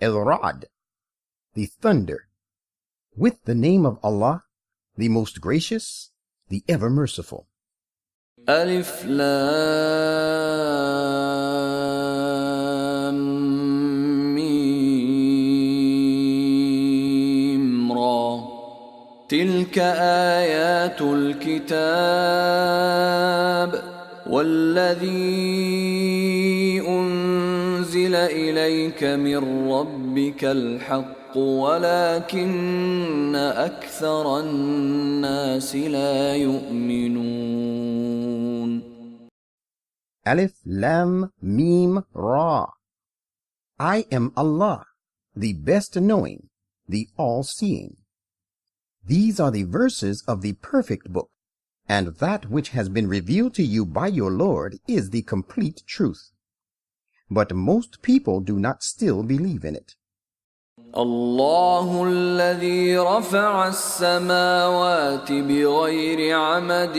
Ar-Rad, the thunder, with the name of Allah, the most gracious, the ever merciful. Alif Lam Mim Ra. تلك آيات الكتاب والذي أنزل إليك من ربك الحق ولكن أكثر الناس لا يؤمنون. Alif Lam Mim Ra. I am Allah, the best knowing, the all-seeing. These are the verses of the perfect book, and that which has been revealed to you by your Lord is the complete truth. But most people do not still believe in it. الله الذي رفع السماوات بغير عمد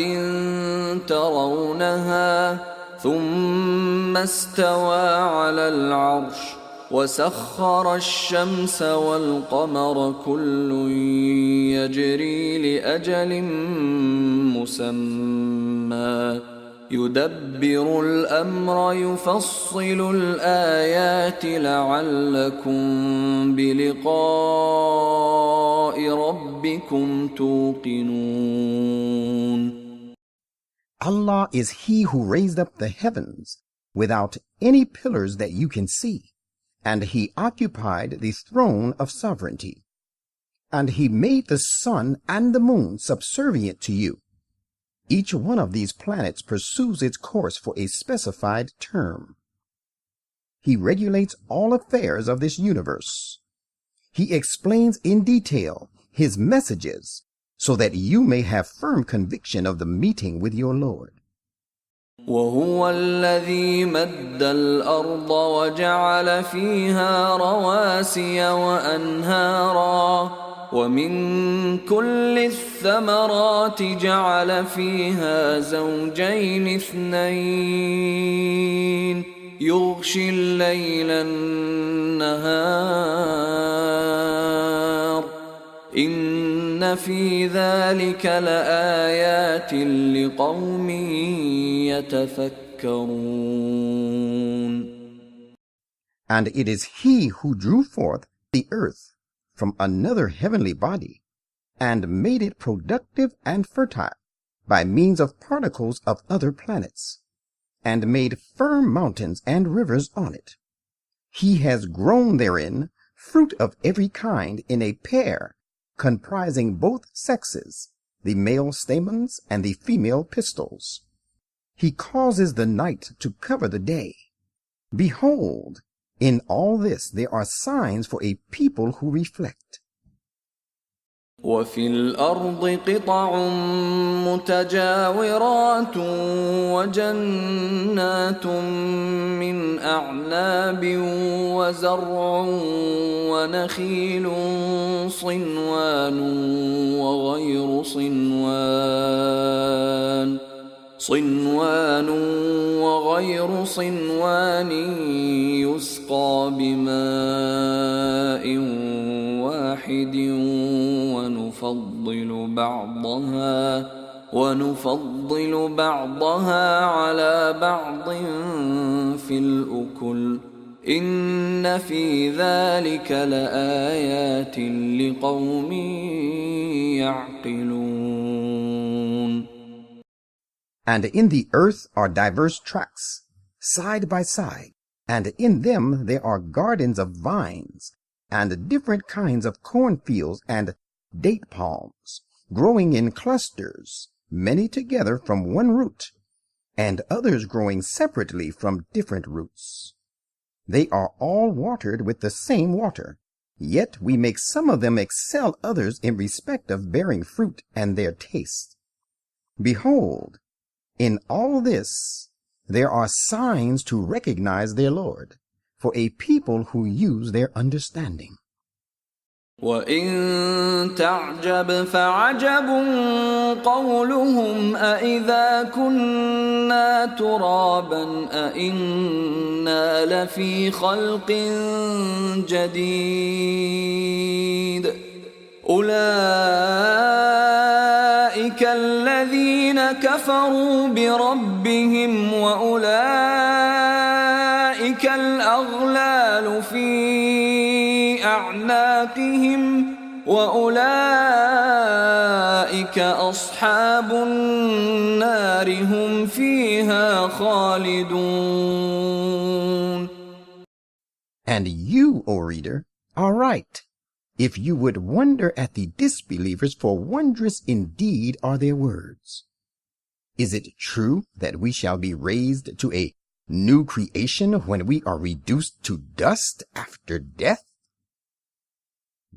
ترونها ثم استوى على العرش وسخر الشمس والقمر كل يجري لأجل مسمى يدبر الأمر يفصل الآيات لعلكم بلقاء ربكم توقنون. Allah is He who raised up the heavens without any pillars that you can see, and He occupied the throne of sovereignty. And He made the sun and the moon subservient to you. Each one of these planets pursues its course for a specified term. He regulates all affairs of this universe. He explains in detail His messages so that you may have firm conviction of the meeting with your Lord. وهو الذي مد الأرض وجعل فيها رواسي وأنهارا ومن كل الثمرات جعل فيها زوجين اثنين يغشي الليل النهار إن في ذلك لآيات لقوم يتفكرون. And it is He who drew forth the earth from another heavenly body, and made it productive and fertile by means of particles of other planets, and made firm mountains and rivers on it. He has grown therein fruit of every kind in a pair, comprising both sexes, the male stamens and the female pistils. He causes the night to cover the day. Behold, in all this there are signs for a people who reflect. وفي الأرض قطع متجاورات وجنات من أعناب وزرع ونخيل صنوان وغير صنوان يسقى بماء واحد ونفضل بعضها على بعض في الأكل إن في ذلك لآيات لقوم يعقلون. And in the earth are diverse tracts, side by side, and in them there are gardens of vines, and different kinds of cornfields and date palms, growing in clusters, many together from one root, and others growing separately from different roots. They are all watered with the same water, yet we make some of them excel others in respect of bearing fruit and their taste. Behold, in all this there are signs to recognize their Lord, for a people who use their understanding. وَإِن تَعْجَبْ فَعَجَبٌ قَوْلُهُمْ أَإِذَا كُنَّا تُرَابًا أَإِنَّا لَفِي خَلْقٍ جَدِيدٍ أُولَئِكَ الَّذِينَ كَفَرُوا بِرَبِّهِمْ وَأُولَئِكَ الْأَغْلَالُ فِي أَعْنَاقِهِمْ وَأُولَئِكَ أَصْحَابُ النَّارِ هُمْ فِيهَا خَالِدُونَ. And you, O reader, are right, if you would wonder at the disbelievers, for wondrous indeed are their words. Is it true that we shall be raised to a new creation when we are reduced to dust after death?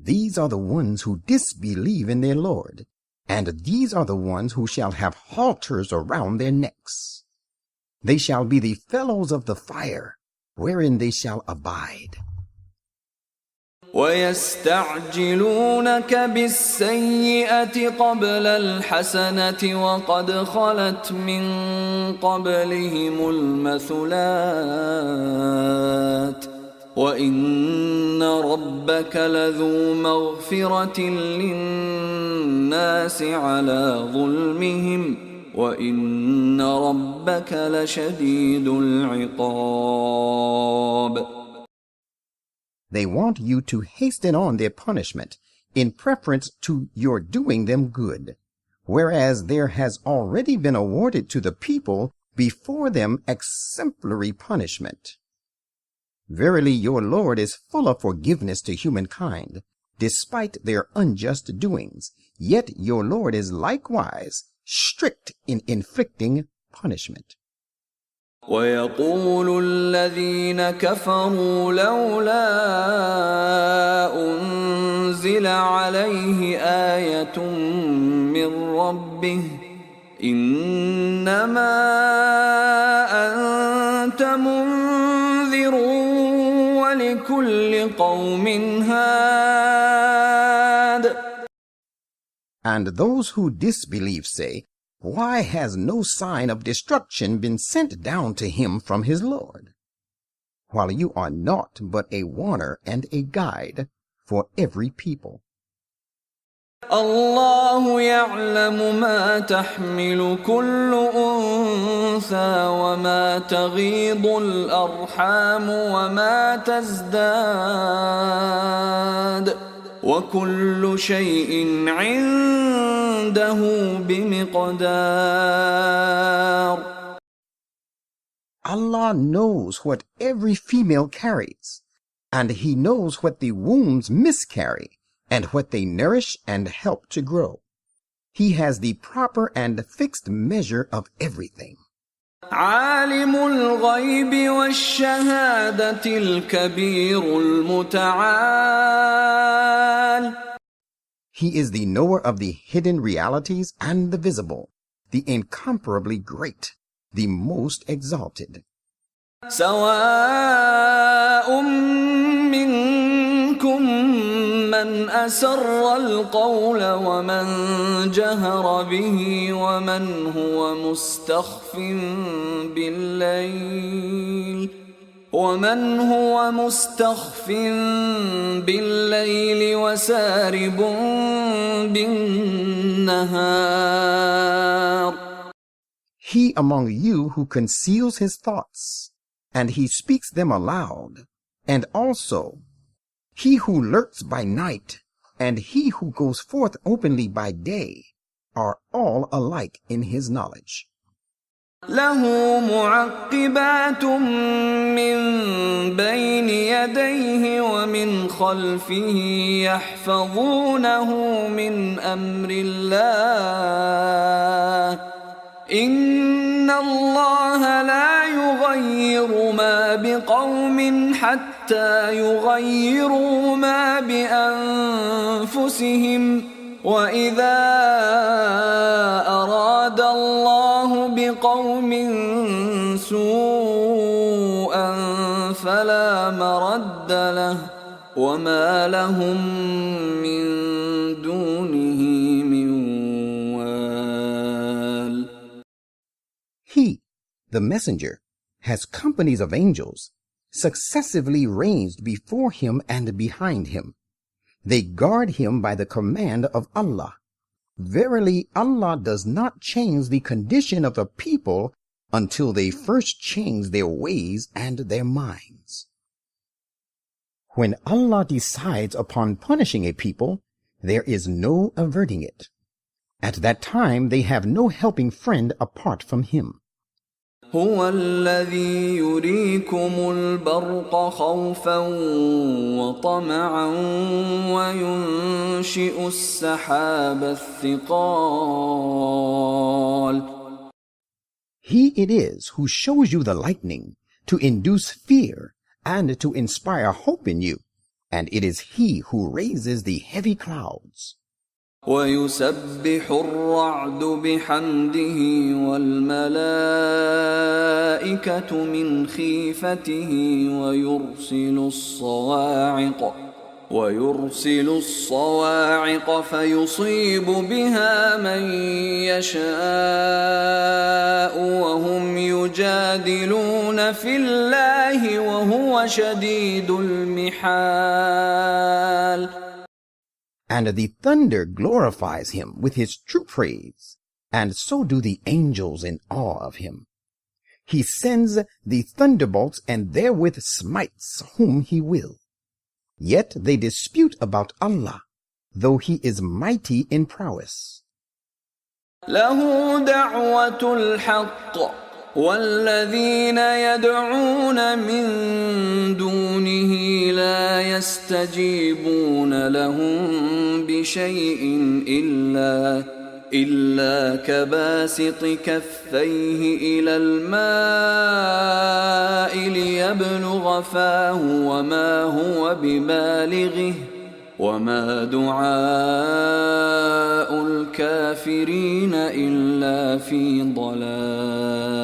These are the ones who disbelieve in their Lord, and these are the ones who shall have halters around their necks. They shall be the fellows of the fire, wherein they shall abide. وَيَسْتَعْجِلُونَكَ بِالسَّيِّئَةِ قَبْلَ الْحَسَنَةِ وَقَدْ خَلَتْ مِنْ قَبْلِهِمُ الْمَثُلَاتُ وَإِنَّ رَبَّكَ لَذُو مَغْفِرَةٍ لِلنَّاسِ عَلَى ظُلْمِهِمْ وَإِنَّ رَبَّكَ لَشَدِيدُ الْعِقَابِ. They want you to hasten on their punishment in preference to your doing them good, whereas there has already been awarded to the people before them exemplary punishment. Verily, your Lord is full of forgiveness to humankind, despite their unjust doings, yet your Lord is likewise strict in inflicting punishment. وَيَقُولُ الَّذِينَ كَفَرُوا لَوْلَا أُنزِلَ عَلَيْهِ آيَةٌ مِّن رَّبِّهِ إِنَّمَا أَنتَ مُنذِرٌ وَلِكُلِّ قَوْمٍ هَادٍ. And those who disbelieve say, why has no sign of destruction been sent down to him from his Lord? While you are naught but a warner and a guide for every people. الله يعلم ما تحمل كل أنثى وما تغيض الأرحام وما تزداد وكل شيء عنده بمقدار. Allah knows what every female carries, and He knows what the wombs miscarry, and what they nourish and help to grow. He has the proper and fixed measure of everything. عالم الغيب والشهادة الكبير المتعال. He is the knower of the hidden realities and the visible, the incomparably great, the most exalted. سواء منكم من أسر القول ومن جهر به ومن هو مستخف بالليل وسارب بالنهار. He among you who conceals his thoughts, and he speaks them aloud, and also he who lurks by night, and he who goes forth openly by day, are all alike in his knowledge. له معقبات من بين يديه ومن خلفه يحفظونه من أمر الله إن الله لا يغير ما بقوم حتى يغيروا ما بأنفسهم وإذا أراد الله بقوم سوءا فلا مرد له وما لهم من دونه من وال. He, the messenger, has companies of angels, successively ranged before him and behind him. They guard him by the command of Allah. Verily, Allah does not change the condition of a people until they first change their ways and their minds. When Allah decides upon punishing a people, there is no averting it. At that time, they have no helping friend apart from Him. هو الذي يريكم البرق خوفا وطمعا وينشئ السحاب الثقال. He it is who shows you the lightning to induce fear and to inspire hope in you, and it is He who raises the heavy clouds. ويسبح الرعد بحمده والملائكة من خيفته ويرسل الصواعق فيصيب بها من يشاء وهم يجادلون في الله وهو شديد المحال. And the thunder glorifies Him with His true praise, and so do the angels in awe of Him. He sends the thunderbolts and therewith smites whom He will. Yet they dispute about Allah, though He is mighty in prowess. له دعوة الحق والذين يدعون من دونه لا يستجيبون لهم بشيء إلا كباسط كفيه إلى الماء ليبلغ فاه وما هو ببالغه وما دعاء الكافرين إلا في ضلال.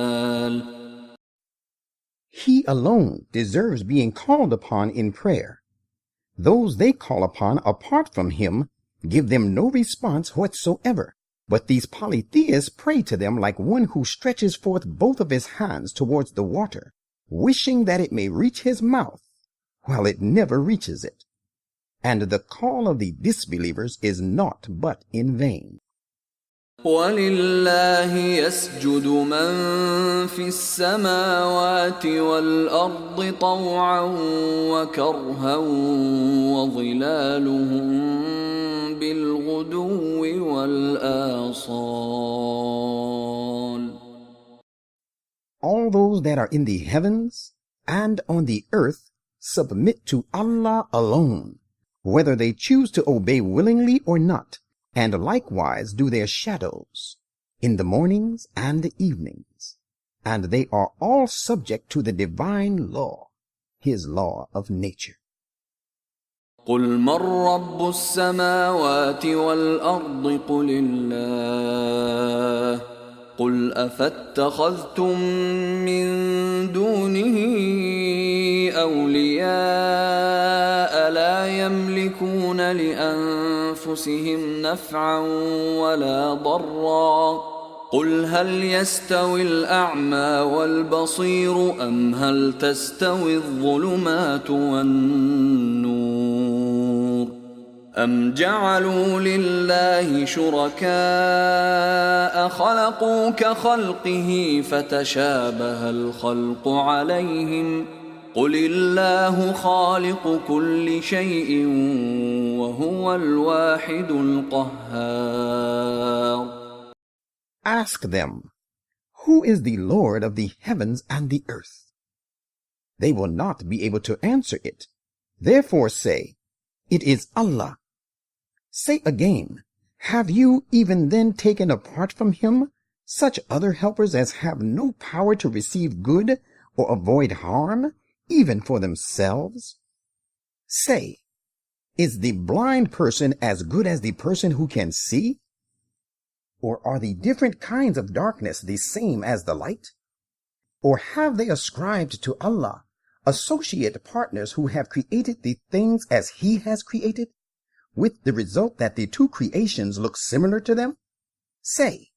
He alone deserves being called upon in prayer. Those they call upon apart from Him give them no response whatsoever. But these polytheists pray to them like one who stretches forth both of his hands towards the water, wishing that it may reach his mouth, while it never reaches it. And the call of the disbelievers is naught but in vain. وَلِلَّهِ يَسْجُدُ مَن فِي السَّمَاوَاتِ وَالْأَرْضِ طَوْعًا وَكَرْهًا وَظِلَالُهُم بِالْغُدُوِّ وَالْآصَالِ. All those that are in the heavens and on the earth submit to Allah alone, whether they choose to obey willingly or not, and likewise do their shadows in the mornings and the evenings, and they are all subject to the divine law, His law of nature. قُلْ مَنْ رَبُّ السَّمَاوَاتِ وَالْأَرْضِ قُلِ اللَّهُ قُلْ أَفَاتَّخَذْتُم مِّن دُونِهِ أَوْلِيَاءَ لَا يَمْلِكُونَ لِأَنفُسِهِمْ نَفْعًا وَلَا ضَرًّا قُلْ هَلْ يَسْتَوِي الْأَعْمَى وَالْبَصِيرُ أَمْ هَلْ تَسْتَوِي الظُّلُمَاتُ وَالنُّورُ أَمْ جَعَلُوا لِلَّهِ شُرَكَاءَ خَلَقُوا كَخَلْقِهِ فَتَشَابَهَ الْخَلْقُ عَلَيْهِمْ قُلِ اللَّهُ خَالِقُ كُلِّ شَيْءٍ وَهُوَ الْوَاحِدُ الْقَهَّارُ. Ask them, who is the Lord of the heavens and the earth? They will not be able to answer it. Therefore say, it is Allah. Say again, have you even then taken apart from Him such other helpers as have no power to receive good or avoid harm, even for themselves? Say, is the blind person as good as the person who can see? Or are the different kinds of darkness the same as the light? Or have they ascribed to Allah associate partners who have created the things as he has created, with the result that the two creations look similar to them? Say,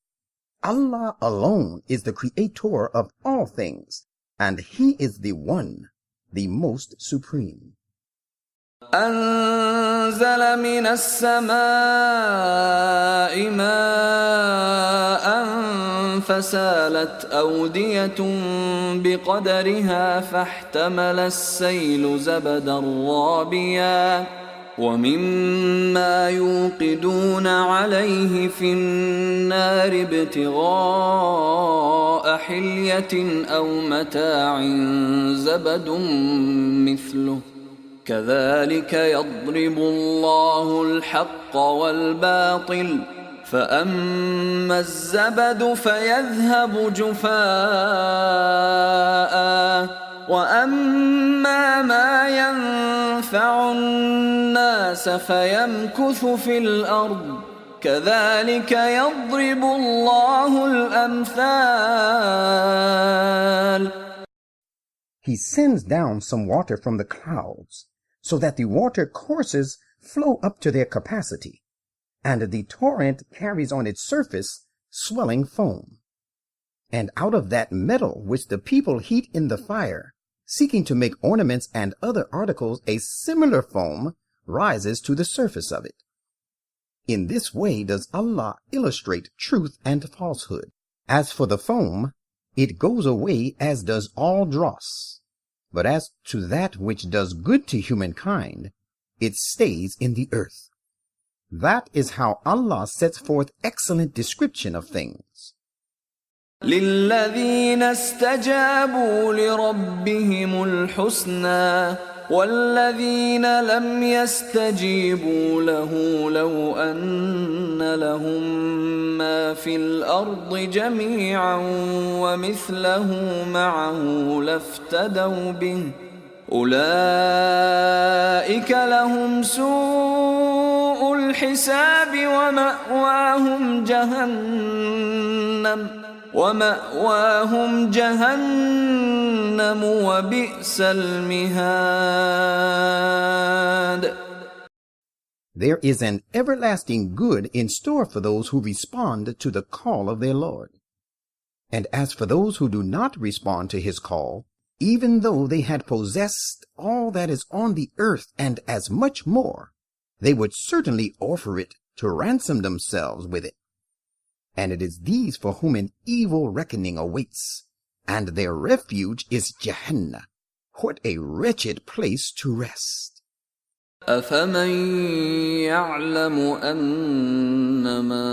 Allah alone is the creator of all things, and he is the one, the most supreme. أنزل من السماء ماء فسالت أودية بقدرها فاحتمل السيل زبدا رابيا ومما يوقدون عليه في النار ابتغاء حلية أو متاع زبد مثله كذلك يضرب الله الحق والباطل فأما الزبد فيذهب جفاء وأما ما ينفع الناس فيمكث في الأرض كذلك يضرب الله الأمثال. He sends down some water from the clouds, so that the water courses flow up to their capacity, and the torrent carries on its surface swelling foam. And out of that metal which the people heat in the fire, seeking to make ornaments and other articles, a similar foam rises to the surface of it. In this way does Allah illustrate truth and falsehood. As for the foam, it goes away as does all dross. But as to that which does good to humankind, it stays in the earth. That is how Allah sets forth excellent description of things. للذين استجابوا لربهم الحسنى والذين لم يستجيبوا له لو أن لهم ما في الأرض جميعا ومثله معه لافتدوا به أولئك لهم سوء الحساب ومأواهم جهنم وبئس المهاد. There is an everlasting good in store for those who respond to the call of their Lord. And as for those who do not respond to his call, even though they had possessed all that is on the earth and as much more, they would certainly offer it to ransom themselves with it. And it is these for whom an evil reckoning awaits, and their refuge is Jahannam. What a wretched place to rest. أفمن يعلم أنما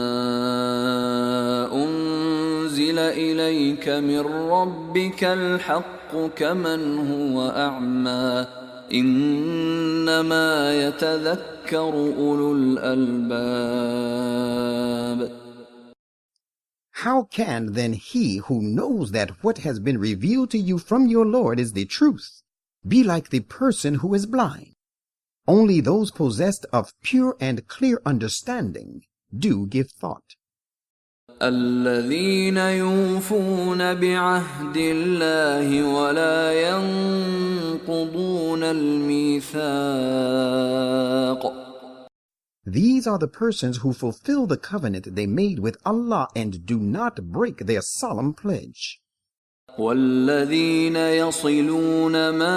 أنزل إليك من ربك الحق كمن هو أعمى إنما يتذكر أولو الألباب. How can then he who knows that what has been revealed to you from your Lord is the truth be like the person who is blind? Only those possessed of pure and clear understanding do give thought. الذين يوفون بعهد الله ولا ينقضون الميثاق. These are the persons who fulfill the covenant they made with Allah and do not break their solemn pledge. والذين يصلون ما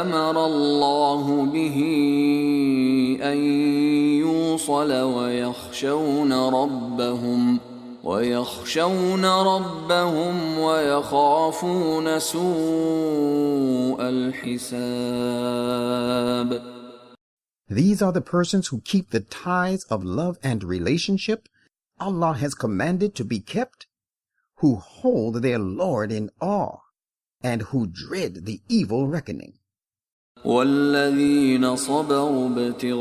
أمر الله به أن يوصل ويخشون ربهم ويخافون سوء الحساب. These are the persons who keep the ties of love and relationship Allah has commanded to be kept, who hold their Lord in awe, and who dread the evil reckoning. والذين صبروا ابتغاء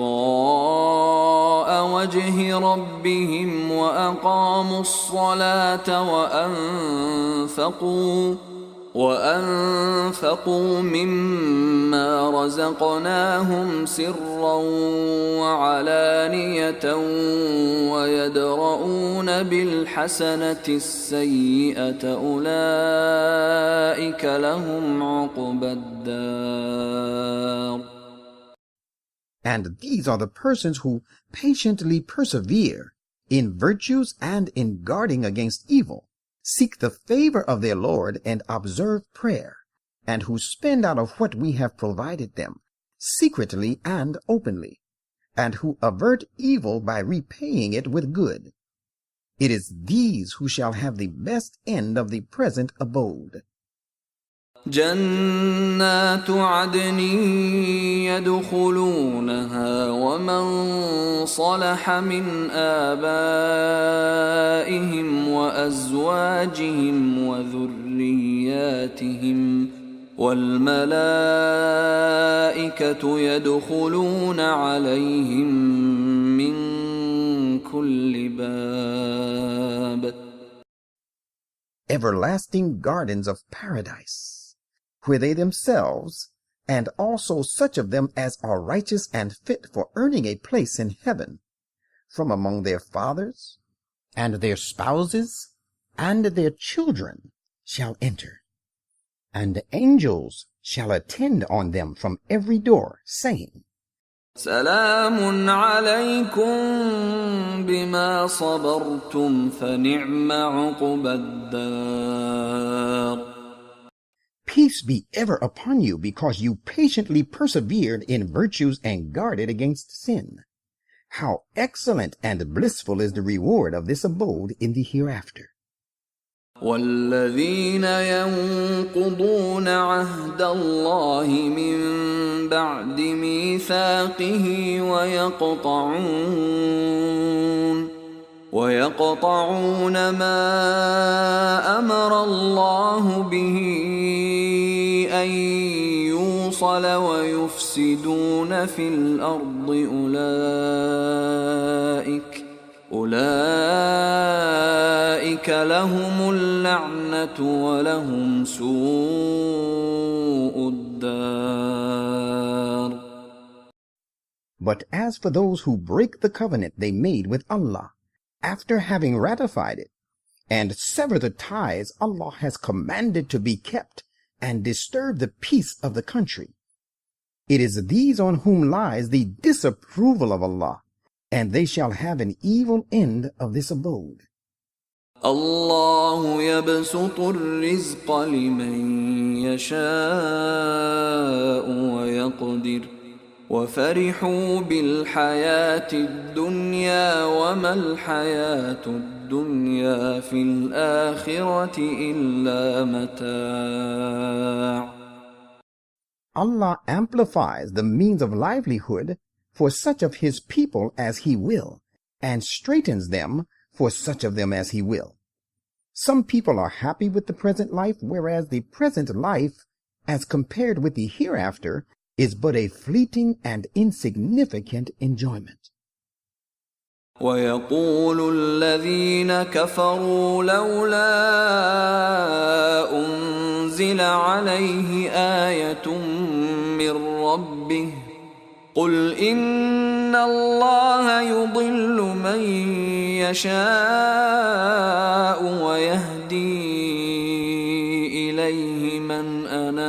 وجه ربهم وأقاموا الصلاة وأنفقوا مما رزقناهم سرا وعلانية ويدرؤون بالحسنة السيئة أولئك لهم عقبى الدار. And these are the persons who patiently persevere in virtues and in guarding against evil, seek the favor of their Lord and observe prayer, and who spend out of what we have provided them, secretly and openly, and who avert evil by repaying it with good. It is these who shall have the best end of the present abode. جنات عدن يدخلونها ومن صلح من آبائهم وأزواجهم وذرياتهم والملائكة يدخلون عليهم من كل باب. Everlasting gardens of paradise, where they themselves, and also such of them as are righteous and fit for earning a place in heaven, from among their fathers, and their spouses, and their children, shall enter. And angels shall attend on them from every door, saying, سلام عليكم بما صبرتم فنعم عقبى الدار. Peace be ever upon you, because you patiently persevered in virtues and guarded against sin. How excellent and blissful is the reward of this abode in the hereafter. والذين ينقضون عهد الله من بعد ميثاقه ويقطعون ما أمر الله به أن يوصل ويفسدون في الأرض أولئك لهم اللعنة ولهم سوء الدار. But as for those who break the covenant they made with Allah, after having ratified it, and sever the ties Allah has commanded to be kept, and disturb the peace of the country, it is these on whom lies the disapproval of Allah, and they shall have an evil end of this abode. الله يبسط الرزق لمن يشاء ويقدر وفرحوا بالحياة الدنيا وما الحياة الدنيا في الآخرة إلا متاع. Allah amplifies the means of livelihood for such of his people as he will, and straightens them for such of them as he will. Some people are happy with the present life, whereas the present life, as compared with the hereafter, is but a fleeting and insignificant enjoyment. ويقول الذين كفروا لولا أنزل عليه آية من ربه قل إن الله يضل من يشاء ويهدي إليه من أناب.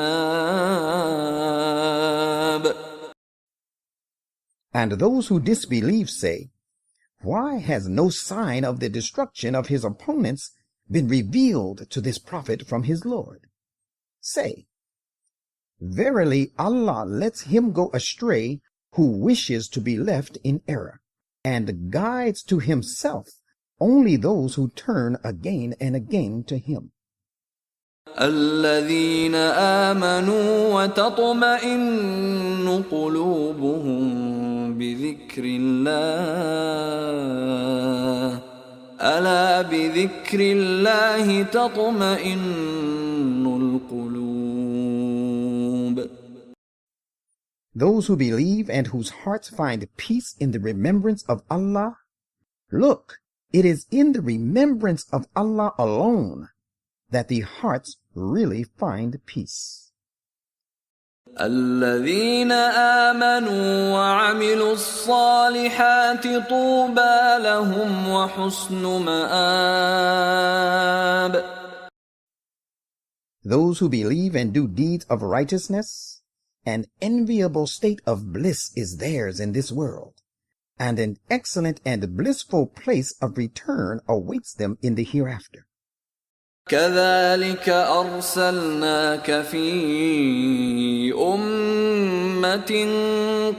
And those who disbelieve say, why has no sign of the destruction of his opponents been revealed to this prophet from his Lord? Say, verily Allah lets him go astray who wishes to be left in error, and guides to himself only those who turn again and again to him. الذين آمنوا وتطمئن قلوبهم بذكر الله ألا بذكر الله تطمئن القلوب. Those who believe and whose hearts find peace in the remembrance of Allah, look, it is in the remembrance of Allah alone that the hearts really find peace. الذين آمنوا وعملوا الصالحات طوبى لهم وحسن مآب. Those who believe and do deeds of righteousness, an enviable state of bliss is theirs in this world, and an excellent and blissful place of return awaits them in the hereafter. كذلك أرسلناك في أمة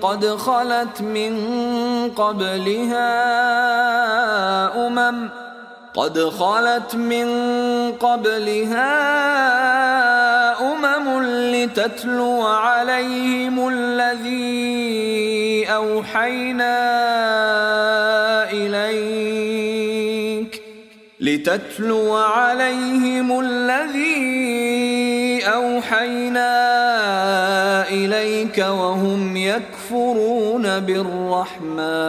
قد خلت من قبلها أمم لتتلو عليهم الذي أوحينا إليك وهم يكفرون بالرحمن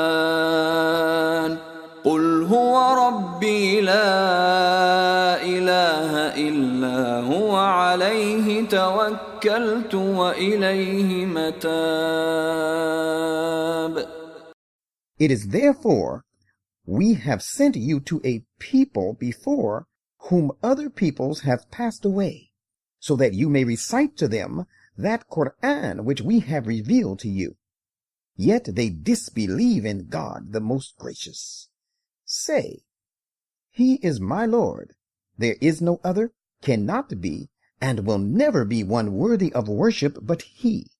قل هو ربي لا إله إلا هو عليه توكلت وإليه متاب. It is therefore we have sent you to a people before whom other peoples have passed away, so that you may recite to them that Quran which we have revealed to you. Yet they disbelieve in God the most gracious. Say, He is my Lord. There is no other, cannot be, and will never be one worthy of worship but He.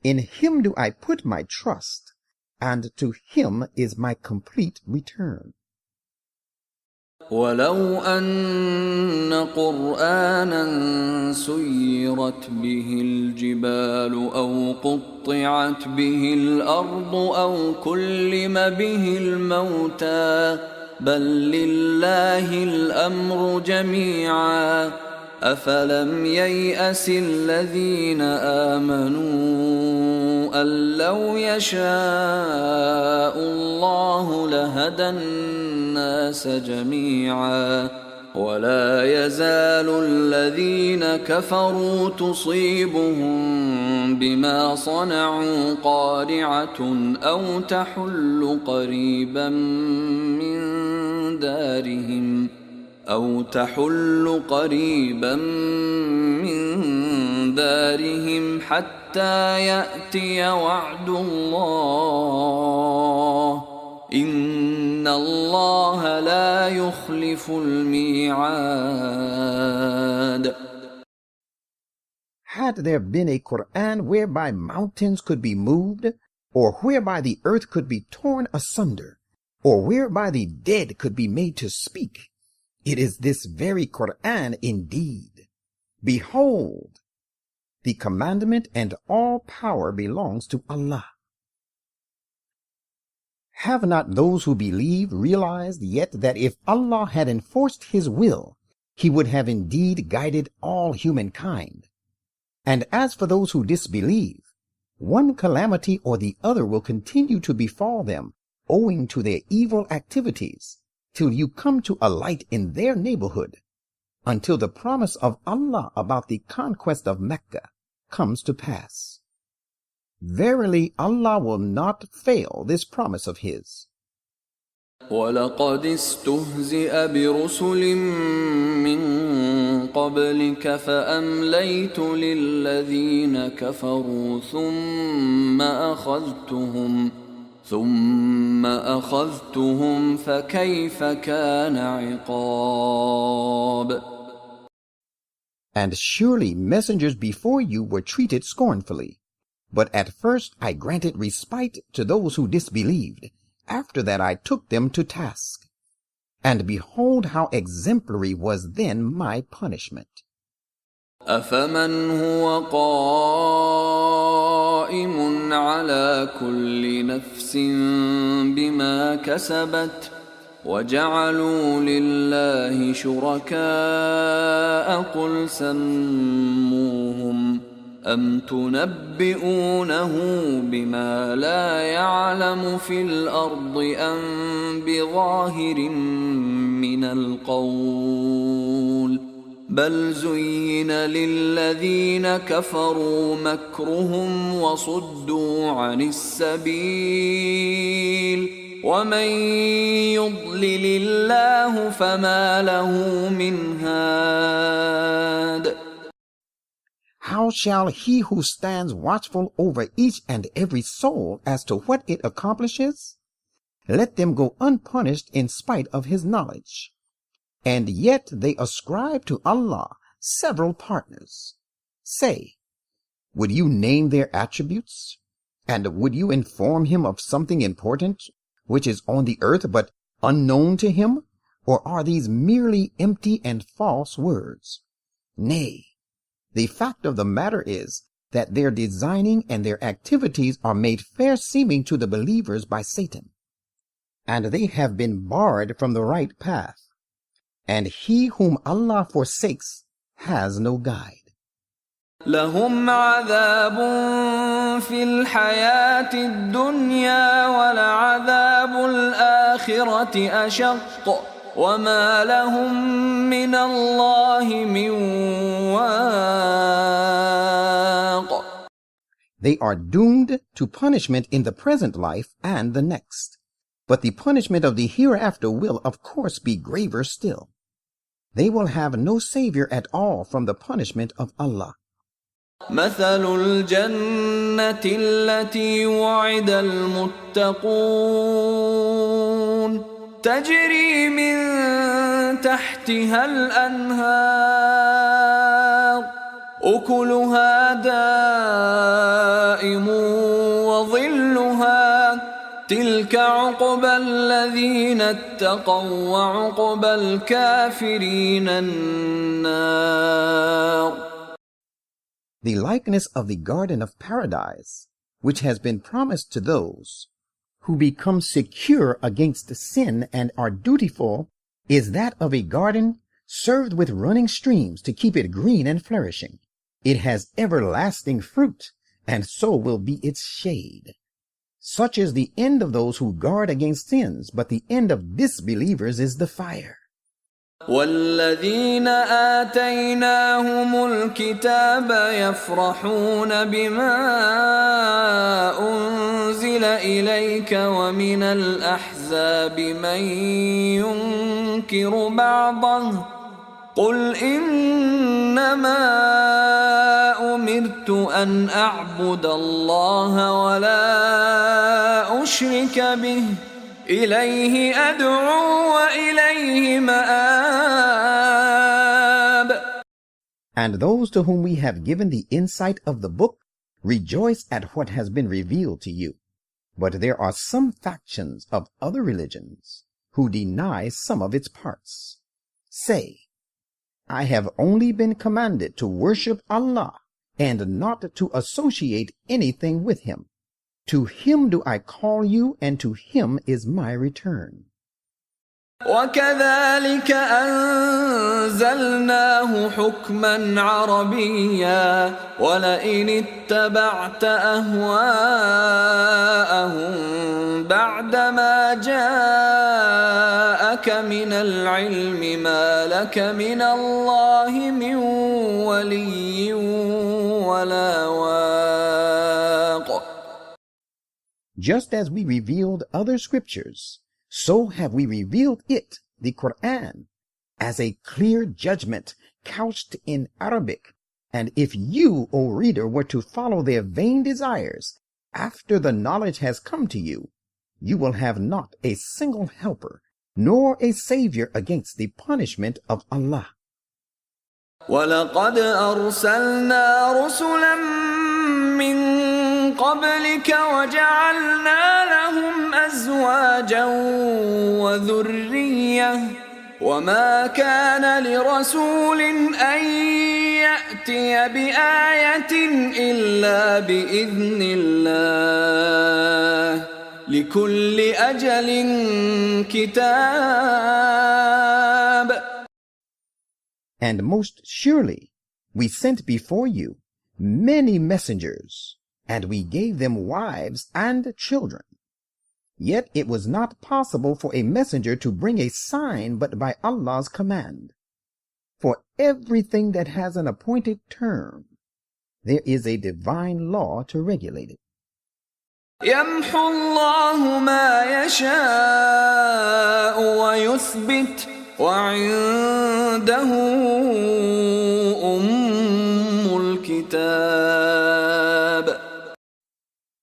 In Him do I put my trust, and to Him is my complete return. ولو أن قرآنا سيرت به الجبال أو قطعت به الأرض أو كلم به الموتى بل لله الأمر جميعا أفلم ييأس الذين آمنوا أن لو يشاء الله لهدى الناس جميعا ولا يزال الذين كفروا تصيبهم بما صنعوا قارعة أو تحل قريبا من دارهم حتى يأتي وعد الله إن الله لا يخلف الميعاد. Had there been a Quran whereby mountains could be moved, or whereby the earth could be torn asunder, or whereby the dead could be made to speak, it is this very Quran indeed. Behold, the commandment and all power belongs to Allah. Have not those who believe realized yet that if Allah had enforced His will, He would have indeed guided all humankind? And as for those who disbelieve, one calamity or the other will continue to befall them owing to their evil activities, till you come to a light in their neighborhood, until the promise of Allah about the conquest of Mecca comes to pass. Verily, Allah will not fail this promise of His. وَلَقَدِ اسْتُهْزِئَ بِرُسُلٍ مِّن قَبْلِكَ فَأَمْلَيْتُ لِلَّذِينَ كَفَرُوا ثُمَّ أَخَذْتُهُمْ فَكَيْفَ كَانَ عِقَابِ. And surely messengers before you were treated scornfully. But at first I granted respite to those who disbelieved. After that I took them to task. And behold how exemplary was then my punishment. أَفَمَنْ هُوَ قَائِمٌ عَلَى كُلِّ نَفْسٍ بِمَا كَسَبَتْ وَجَعَلُوا لِلَّهِ شُرَكَاءَ قُلْ سَمُّوهُمْ أَمْ تُنَبِّئُونَهُ بِمَا لَا يَعْلَمُ فِي الْأَرْضِ أَمْ بِظَاهِرٍ مِّنَ الْقَوْلِ بل زين للذين كفروا مكرهم وصدوا عن السبيل ومن يضلل الله فما له من هاد. How shall he who stands watchful over each and every soul as to what it accomplishes? Let them go unpunished in spite of his knowledge. And yet they ascribe to Allah several partners. Say, would you name their attributes? And would you inform him of something important which is on the earth but unknown to him? Or are these merely empty and false words? Nay, the fact of the matter is that their designing and their activities are made fair-seeming to the believers by Satan, and they have been barred from the right path. And he whom Allah forsakes has no guide. لهم عذاب في الحياة الدنيا ولعذاب الآخرة أشق وما لهم من الله من واق. They are doomed to punishment in the present life and the next. But the punishment of the hereafter will, of course, be graver still. They will have no savior at all from the punishment of Allah. مثل الجنة التي وعد المتقون تجري من تحتها الأنهار أكلها دائم وظلها تلك عقبى الذين اتقوا وعقبى الكافرين النار. The likeness of the garden of paradise, which has been promised to those who become secure against sin and are dutiful, is that of a garden served with running streams to keep it green and flourishing. It has everlasting fruit, and so will be its shade. Such is the end of those who guard against sins, but the end of disbelievers is the fire. والذين آتيناهم الكتاب يفرحون بما أنزل إليك ومن الأحزاب من ينكر بعضه قل إنما أمرت أن أعبد الله ولا أشرك به إليه أدعو وإليه مآب. And those to whom we have given the insight of the book rejoice at what has been revealed to you. But there are some factions of other religions who deny some of its parts. Say, I have only been commanded to worship Allah and not to associate anything with him. To him do I call you, and to him is my return. وكذلك أنزلناه حكما عربيا ولئن اتبعت أهواءهم بعدما جاءك من العلم ما لك من الله من ولي ولا واق. Just as we revealed other scriptures, so have we revealed it, the Quran, as a clear judgment couched in Arabic. And if you, O reader, were to follow their vain desires after the knowledge has come to you, you will have not a single helper, nor a savior against the punishment of Allah. وَلَقَدْ أَرْسَلْنَا رُسُلًا مِّن قبلك وجعلنا لهم أزواجا وذرية وما كان لرسول أن يأتي بآية إلا بإذن الله لكل أجل كتاب. And most surely we sent before you many messengers, and we gave them wives and children. Yet it was not possible for a messenger to bring a sign but by Allah's command. For everything that has an appointed term, there is a divine law to regulate it. يمحو الله ما يشاء ويثبت وعنده أم الكتاب.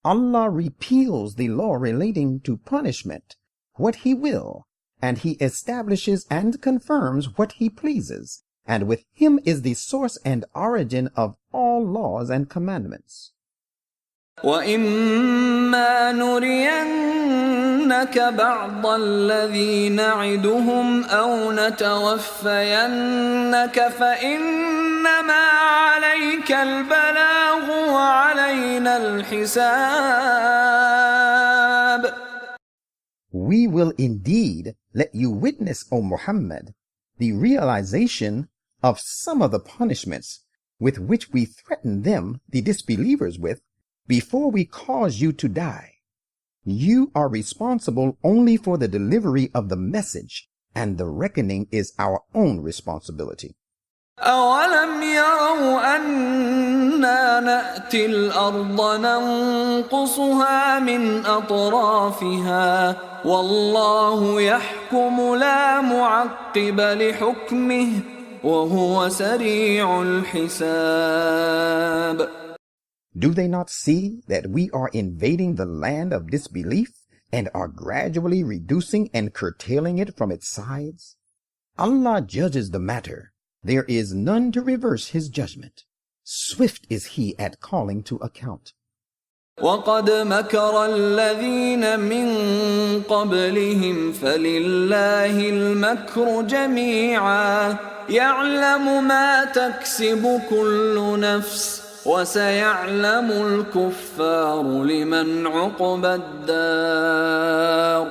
Allah repeals the law relating to punishment, what He will, and He establishes and confirms what He pleases, and with Him is the source and origin of all laws and commandments. وَإِمَّا نُرِيَنَّكَ بَعْضَ الَّذِي نَعِدُهُمْ أَوْ نَتَوَفَّيَنَّكَ فَإِنَّمَا عَلَيْكَ الْبَلَاغُ وَعَلَيْنَا الْحِسَابُ. We will indeed let you witness, O Muhammad, the realization of some of the punishments with which we threaten them, the disbelievers, with, before we cause you to die. You are responsible only for the delivery of the message, and the reckoning is our own responsibility. أَوَلَمْ يَرَوْا أَنَّا نَأْتِي الْأَرْضَ نَنقُصُهَا مِنْ أَطْرَافِهَا وَاللَّهُ يَحْكُمُ لَا مُعَقِّبَ لِحُكْمِهِ وَهُوَ سَرِيعُ الْحِسَابِ. Do they not see that we are invading the land of disbelief and are gradually reducing and curtailing it from its sides? Allah judges the matter. There is none to reverse His judgment. Swift is He at calling to account. وَقَدْ مَكَرَ الَّذِينَ مِنْ قَبْلِهِمْ فَلِلَّهِ الْمَكْرُ جَمِيعًا يَعْلَمُ مَا تَكْسِبُ كُلُّ نَفْسٍ وَسَيَعْلَمُ الْكُفَّارُ لِمَنْ عُقْبَى الدَّارِ.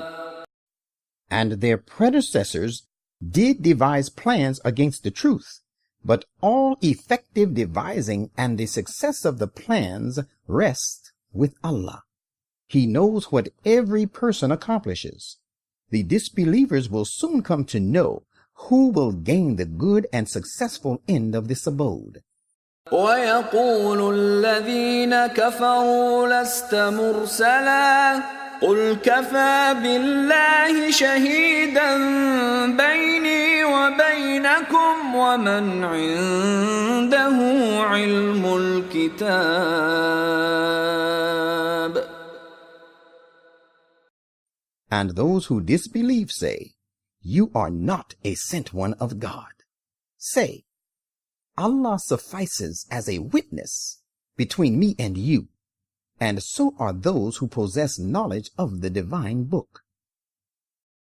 And their predecessors did devise plans against the truth, but all effective devising and the success of the plans rest with Allah. He knows what every person accomplishes. The disbelievers will soon come to know who will gain the good and successful end of this abode. وَيَقُولُ الَّذِينَ كَفَرُوا لَسْتَ مُرْسَلًا قُلْ كَفَى بِاللَّهِ شَهِيدًا بَيْنِي وَبَيْنَكُمْ وَمَنْ عِندَهُ عِلْمُ الْكِتَابِ. And those who disbelieve say, You are not a sent one of God. Say, Allah suffices as a witness between me and you, and so are those who possess knowledge of the divine book.